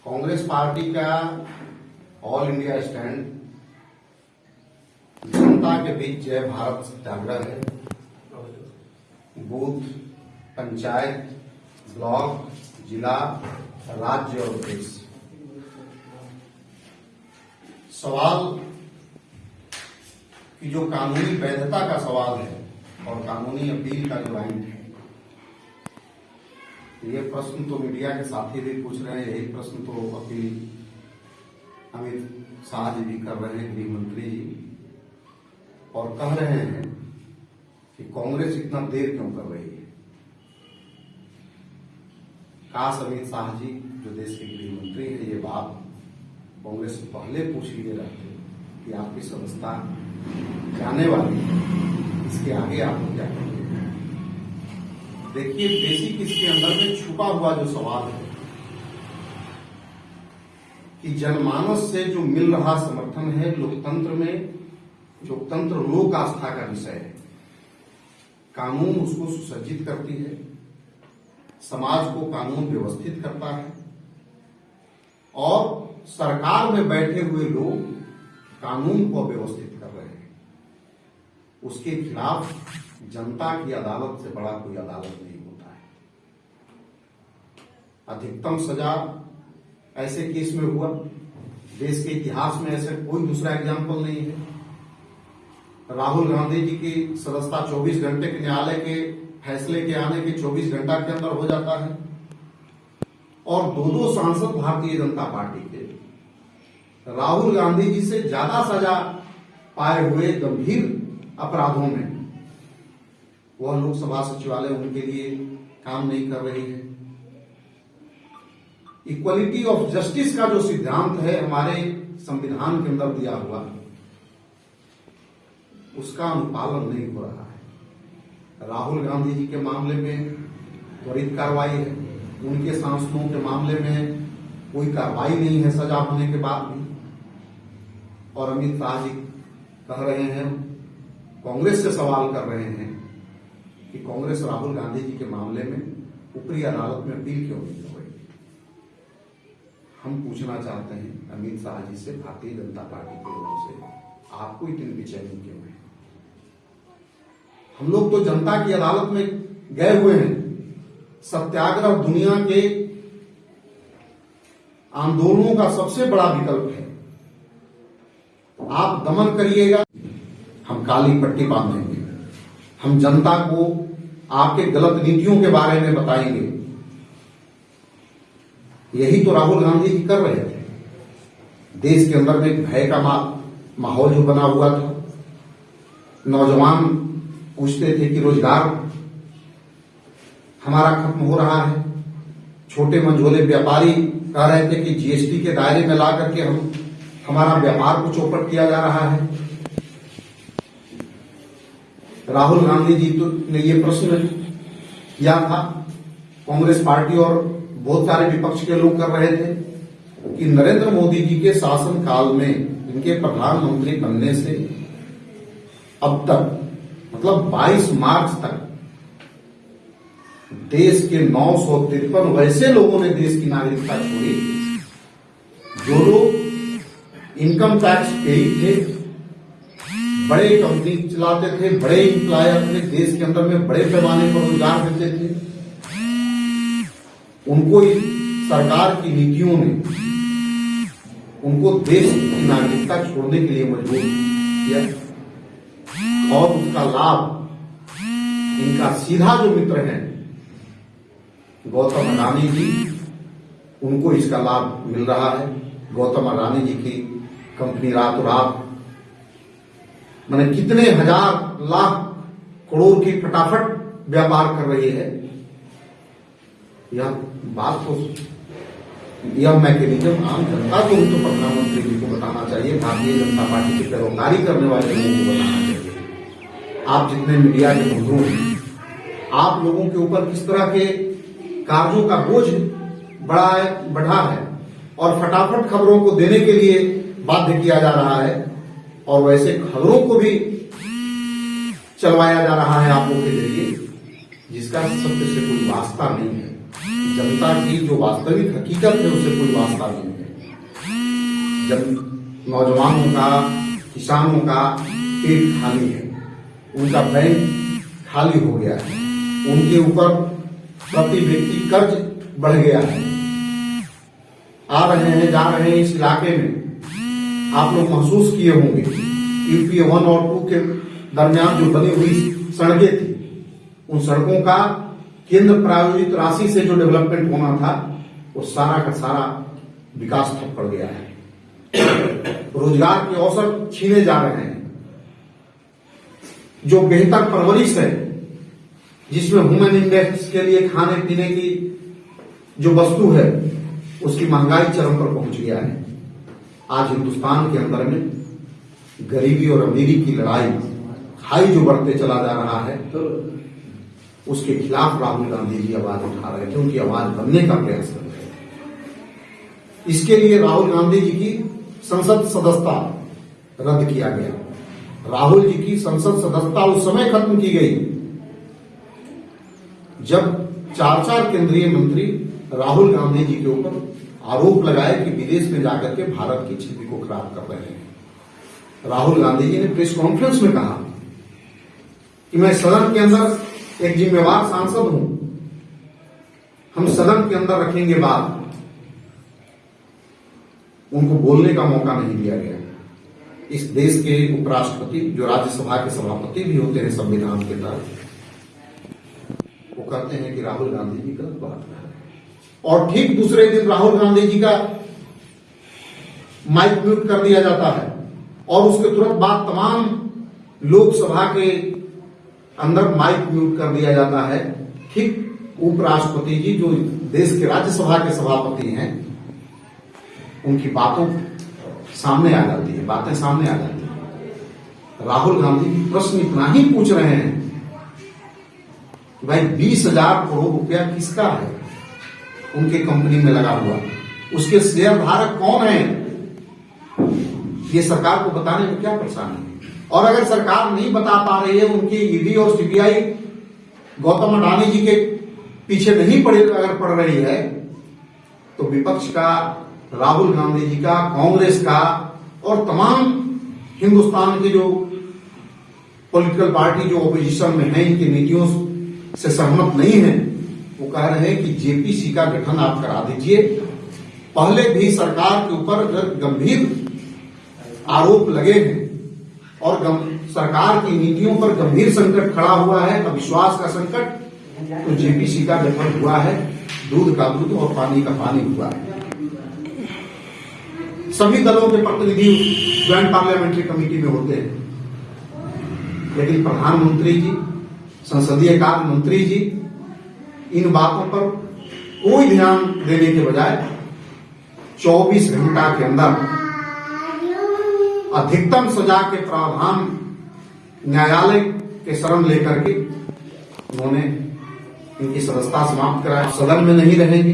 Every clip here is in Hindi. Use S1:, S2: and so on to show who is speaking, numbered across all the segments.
S1: कांग्रेस पार्टी का ऑल इंडिया स्टैंड जनता के बीच जय भारत सत्याग्रह है। बूथ, पंचायत, ब्लॉक, जिला, राज्य और देश। सवाल कि जो कानूनी वैधता का सवाल है और कानूनी अपील का जो लाइन है, ये प्रश्न तो मीडिया के साथी भी पूछ रहे हैं। यही प्रश्न तो अपील अमित शाह जी भी कर रहे हैं, गृह मंत्री जी, और कह रहे हैं कि कांग्रेस इतना देर क्यों कर रही है। काश अमित शाह जी जो देश के गृह मंत्री हैं ये बात कांग्रेस से पहले पूछ लिए रहते कि आपकी संस्था जाने वाली है, इसके आगे आप क्या करेंगे। देखिए, बेसिक इसके अंदर में छुपा हुआ जो सवाल है कि जनमानस से जो मिल रहा समर्थन है लोकतंत्र में, लोकतंत्र लोक आस्था का विषय है। कानून उसको सुसज्जित करती है, समाज को कानून व्यवस्थित करता है और सरकार में बैठे हुए लोग कानून को व्यवस्थित कर रहे हैं। उसके खिलाफ जनता की अदालत से बड़ा कोई अदालत नहीं होता है। अधिकतम सजा ऐसे केस में हुआ, देश के इतिहास में ऐसे कोई दूसरा एग्जाम्पल नहीं है। राहुल गांधी जी की सदस्यता 24 घंटे के न्यायालय के फैसले के आने के 24 घंटा के अंदर हो जाता है और दो सांसद भारतीय जनता पार्टी के राहुल गांधी जी से ज्यादा सजा पाए हुए गंभीर अपराधों में वह लोकसभा सचिवालय उनके लिए काम नहीं कर रही है। इक्वलिटी ऑफ जस्टिस का जो सिद्धांत है हमारे संविधान के अंदर दिया हुआ, उसका अनुपालन नहीं हो रहा है। राहुल गांधी जी के मामले में त्वरित कार्रवाई है, उनके सांसदों के मामले में कोई कार्रवाई नहीं है सजा होने के बाद भी। और अमित शाह जी कह रहे हैं, कांग्रेस से सवाल कर रहे हैं कि कांग्रेस राहुल गांधी जी के मामले में ऊपरी अदालत में अपील क्यों नहीं कर रही। हम पूछना चाहते हैं अमित शाह जी से, भारतीय जनता पार्टी के लोगों से, आपको इतनी बेचैनी क्यों है। हम लोग तो जनता की अदालत में गए हुए हैं। सत्याग्रह दुनिया के आंदोलनों का सबसे बड़ा विकल्प है। आप दमन करिएगा, हम काली पट्टी बांधेंगे, हम जनता को आपके गलत नीतियों के बारे में बताएंगे। यही तो राहुल गांधी जी कर रहे थे। देश के अंदर में भय का माहौल जो बना हुआ था, नौजवान पूछते थे कि रोजगार हमारा खत्म हो रहा है। छोटे मंझोले व्यापारी कह रहे थे कि जीएसटी के दायरे में ला करके हमारा व्यापार को चौपट किया जा रहा है। राहुल गांधी जी ने ये प्रश्न किया था, कांग्रेस पार्टी और बहुत सारे विपक्ष के लोग कर रहे थे कि नरेंद्र मोदी जी के शासन काल में, इनके प्रधानमंत्री बनने से अब तक, मतलब 22 मार्च तक देश के 953 वैसे लोगों ने देश की नागरिकता छोड़ी जो लोग इनकम टैक्स पेई थे, बड़े कंपनी चलाते थे, बड़े एम्प्लॉयर थे, देश के अंदर में बड़े पैमाने पर रोजगार देते थे। उनको इस सरकार की नीतियों ने उनको देश की नागरिकता छोड़ने के लिए मजबूर किया और उसका लाभ इनका सीधा जो मित्र है गौतम अडानी जी, उनको इसका लाभ मिल रहा है। गौतम अडानी जी की कंपनी रातों रात मैंने कितने हजार लाख करोड़ की फटाफट व्यापार कर रही है। यह बात तो, यह मैकेनिज्म आम जनता को तो प्रधानमंत्री जी को बताना चाहिए, भारतीय जनता पार्टी की पैरोकारी करने वाले लोगों को बताना चाहिए। आप जितने मीडिया के बंधु हैं, आप लोगों के ऊपर किस तरह के कार्यों का बोझ बढ़ा है और फटाफट खबरों को देने के लिए बाध्य किया जा रहा है और वैसे खबरों को भी चलवाया जा रहा है आप लोगों के जरिए, जिसका सत्य से कोई वास्ता नहीं है। जनता की जो वास्तविक हकीकत है उससे कोई वास्ता नहीं है। जब नौजवानों का, किसानों का पेट खाली है, उनका बैंक खाली हो गया है, उनके ऊपर प्रति व्यक्ति कर्ज बढ़ गया है, आ रहे हैं जा रहे हैं इस इलाके में आप लोग महसूस किए होंगे यूपी 1 और 2 के दरमियान जो बनी हुई सड़कें थी, उन सड़कों का केंद्र प्रायोजित राशि से जो डेवलपमेंट होना था वो सारा का सारा विकास ठप पड़ गया है। रोजगार के अवसर छीने जा रहे हैं। जो बेहतर परवरिश है, जिसमें ह्यूमन इंडेक्स के लिए खाने पीने की जो वस्तु है उसकी महंगाई चरम पर पहुंच गया है। आज हिंदुस्तान के अंदर में गरीबी और अमीरी की लड़ाई हाई जो बढ़ते चला जा रहा है, उसके खिलाफ राहुल गांधी जी आवाज उठा रहे थे, उनकी आवाज बनने का प्रयास कर रहे थे। इसके लिए राहुल गांधी जी की संसद सदस्यता रद्द किया गया। राहुल जी की संसद सदस्यता उस समय खत्म की गई जब 4 केंद्रीय मंत्री राहुल गांधी जी के ऊपर आरोप लगाए कि विदेश में जाकर के भारत की छवि को खराब कर रहे हैं। राहुल गांधी जी ने प्रेस कॉन्फ्रेंस में कहा कि मैं सदन के अंदर एक जिम्मेवार सांसद हूं, हम सदन के अंदर रखेंगे बात। उनको बोलने का मौका नहीं दिया गया। इस देश के उपराष्ट्रपति जो राज्यसभा के सभापति भी होते हैं संविधान के तहत, वो कहते हैं कि राहुल गांधी जी गलत बात कर रहे हैं, और ठीक दूसरे दिन राहुल गांधी जी का माइक म्यूट कर दिया जाता है और उसके तुरंत बाद तमाम लोकसभा के अंदर माइक म्यूट कर दिया जाता है। ठीक उपराष्ट्रपति जी जो देश के राज्यसभा के सभापति हैं, उनकी बातों सामने आ जाती है, बातें सामने आ जाती है। राहुल गांधी जी प्रश्न इतना ही पूछ रहे हैं कि भाई 20,000 करोड़ रुपया किसका है उनके कंपनी में लगा हुआ, उसके शेयर धारक कौन है, ये सरकार को बताने में क्या परेशानी है। और अगर सरकार नहीं बता पा रही है, उनकी ईडी और सीबीआई गौतम अडानी जी के पीछे नहीं पड़ रही है, तो विपक्ष का, राहुल गांधी जी का, कांग्रेस का और तमाम हिंदुस्तान के जो पॉलिटिकल पार्टी जो ओपोजिशन में है, इनकी नीतियों से सहमत नहीं है, वो कह रहे हैं कि जेपीसी का गठन आप करा दीजिए। पहले भी सरकार के ऊपर गंभीर आरोप लगे हैं और सरकार की नीतियों पर गंभीर संकट खड़ा हुआ है, अविश्वास का संकट, तो जेपीसी का गठन हुआ है, दूध का दूध और पानी का पानी हुआ है। सभी दलों के प्रतिनिधि ज्वाइंट पार्लियामेंट्री कमेटी में होते हैं, लेकिन प्रधानमंत्री जी, संसदीय कार्य मंत्री जी इन बातों पर कोई ध्यान देने के बजाय 24 घंटा के अंदर अधिकतम सजा के प्रावधान न्यायालय के शरण लेकर के उन्होंने इनकी सदस्यता समाप्त कराया। सदन में नहीं रहेंगे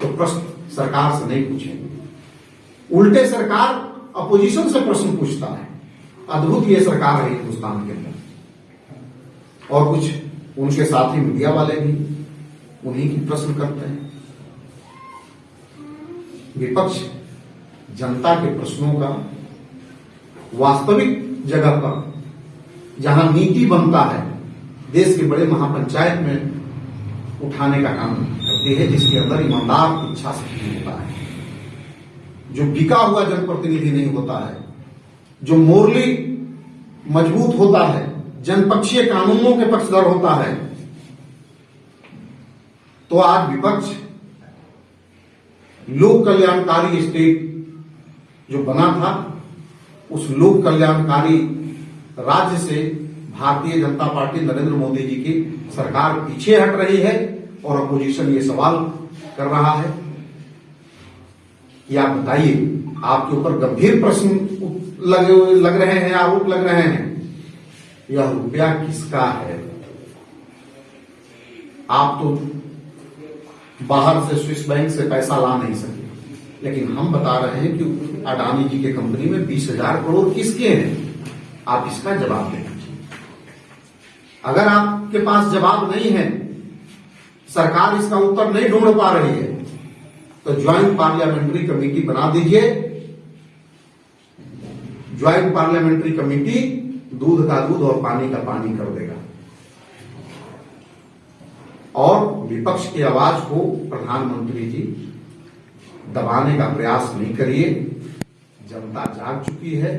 S1: तो प्रश्न सरकार से नहीं पूछेंगे, उल्टे सरकार अपोजिशन से प्रश्न पूछता है। अद्भुत ये सरकार है हिंदुस्तान के अंदर। और कुछ उनके साथी मीडिया वाले भी उन्हीं की प्रश्न करते हैं। विपक्ष जनता के प्रश्नों का वास्तविक जगह पर जहां नीति बनता है, देश के बड़े महापंचायत में उठाने का काम करती है, जिसके अंदर ईमानदार इच्छा शक्ति होता है, जो बिका हुआ जनप्रतिनिधि नहीं होता है, जो मोरली मजबूत होता है, जनपक्षीय कानूनों के पक्षधर होता है। तो आज विपक्ष लोक कल्याणकारी स्टेट जो बना था, उस लोक कल्याणकारी राज्य से भारतीय जनता पार्टी नरेंद्र मोदी जी की सरकार पीछे हट रही है और अपोजिशन ये सवाल कर रहा है कि आप बताइए, आपके ऊपर गंभीर प्रश्न लग रहे हैं, आरोप लग रहे हैं, यह रुपया किसका है। आप तो बाहर से स्विस बैंक से पैसा ला नहीं सके, लेकिन हम बता रहे हैं कि अडानी जी के कंपनी में 20,000 करोड़ किसके हैं। आप इसका जवाब देना चाहिए। अगर आपके पास जवाब नहीं है सरकार इसका उत्तर नहीं ढूंढ पा रही है तो ज्वाइंट पार्लियामेंट्री कमेटी बना दीजिए। ज्वाइंट पार्लियामेंट्री कमेटी दूध का दूध और पानी का पानी कर देगा। और विपक्ष की आवाज को प्रधानमंत्री जी दबाने का प्रयास नहीं करिए। जनता जाग चुकी है।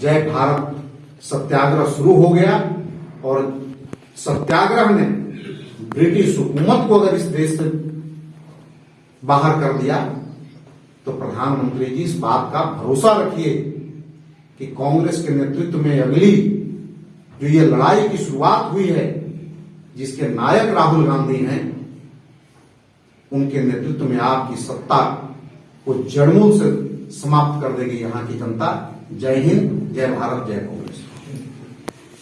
S1: जय भारत सत्याग्रह शुरू हो गया और सत्याग्रह ने ब्रिटिश हुकूमत को अगर इस देश से बाहर कर दिया तो प्रधानमंत्री जी इस बात का भरोसा रखिए कि कांग्रेस के नेतृत्व में अगली जो ये लड़ाई की शुरुआत हुई है, जिसके नायक राहुल गांधी हैं, उनके नेतृत्व में आपकी सत्ता को जड़मूल से समाप्त कर देगी यहां की जनता। जय हिंद, जय भारत, जय कांग्रेस।